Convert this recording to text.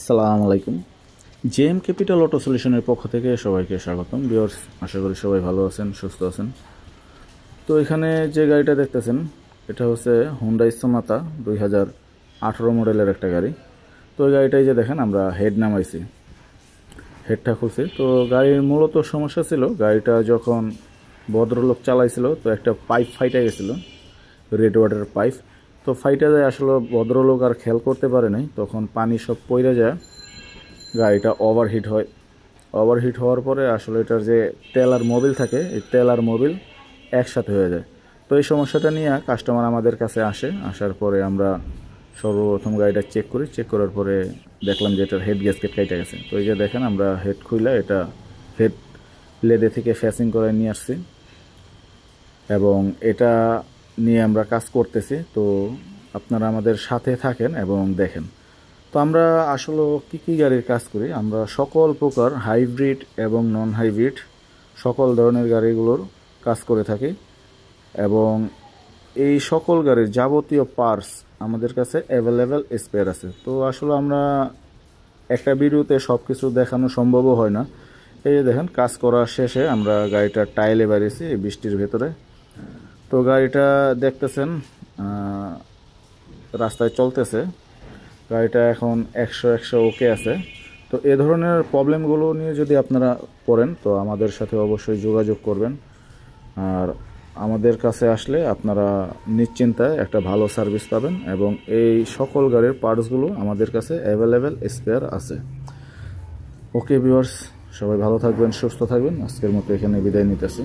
সালাম আলাইকুম। JM capital auto সলিউশনের পক্ষ থেকে সবাইকে স্বাগতম। ভিউয়ার্স, আশা করি সবাই ভালো আছেন, সুস্থ আছেন। তো এখানে যে গাড়িটা দেখতেছেন এটা হচ্ছে হুন্ডাই সোনাতা 2018 মডেলের একটা গাড়ি। তো ওই গাড়িটাই যে দেখেন আমরা হেড নামাইছি, হেডটা খুলছি। তো গাড়ির মূলত সমস্যা ছিল, গাড়িটা যখন ভদ্রলোক চালাইছিল তো একটা পাইপ ফাইটে গেছিলো, রেড ওয়াটার পাইপ। তো ফাইটে যায়, আসলে ভদ্রলোক আর খেয়াল করতে পারে নাই, তখন পানি সব পইরা যায়, গাড়িটা ওভারহিট হয়। ওভারহিট হওয়ার পরে আসলে এটার যে তেল আর মোবিল থাকে, এই তেল আর মোবিল একসাথে হয়ে যায়। তো এই সমস্যাটা নিয়ে কাস্টমার আমাদের কাছে আসার পরে আমরা সর্বপ্রথম গাড়িটা চেক করি। চেক করার পরে দেখলাম যে এটার হেড গ্যাসকেট কেটে গেছে। তো এই যে দেখেন আমরা হেড খুইলা এটা হেড লেদে থেকে ফ্যাসিং করে নিয়ে আসছি এবং এটা নিয়ে আমরা কাজ করতেছি। তো আপনারা আমাদের সাথে থাকেন এবং দেখেন। তো আমরা আসলে কী গাড়ির কাজ করি, আমরা সকল প্রকার হাইব্রিড এবং নন হাইব্রিড সকল ধরনের গাড়িগুলোর কাজ করে থাকি এবং এই সকল গাড়ির যাবতীয় পার্টস আমাদের কাছে অ্যাভেলেবেল স্পেয়ার আছে। তো আসলে আমরা একটা ভিডিওতে সব কিছু দেখানো সম্ভবও হয় না। এই যে দেখেন কাজ করা শেষে আমরা গাড়িটা টাইলে বাড়িয়েছি এই বৃষ্টির ভেতরে। তো গাড়িটা দেখতেছেন রাস্তায় চলতেছে, গাড়িটা এখন 100 ওকে আছে। তো এ ধরনের প্রবলেমগুলো নিয়ে যদি আপনারা পড়েন তো আমাদের সাথে অবশ্যই যোগাযোগ করবেন। আর আমাদের কাছে আসলে আপনারা নিশ্চিন্তায় একটা ভালো সার্ভিস পাবেন এবং এই সকল গাড়ির পার্টসগুলো আমাদের কাছে অ্যাভেলেবেল স্পেয়ার আছে। ওকে ভিউয়ার্স, সবাই ভালো থাকবেন, সুস্থ থাকবেন। আজকের মতো এখানে বিদায় নিতেছি।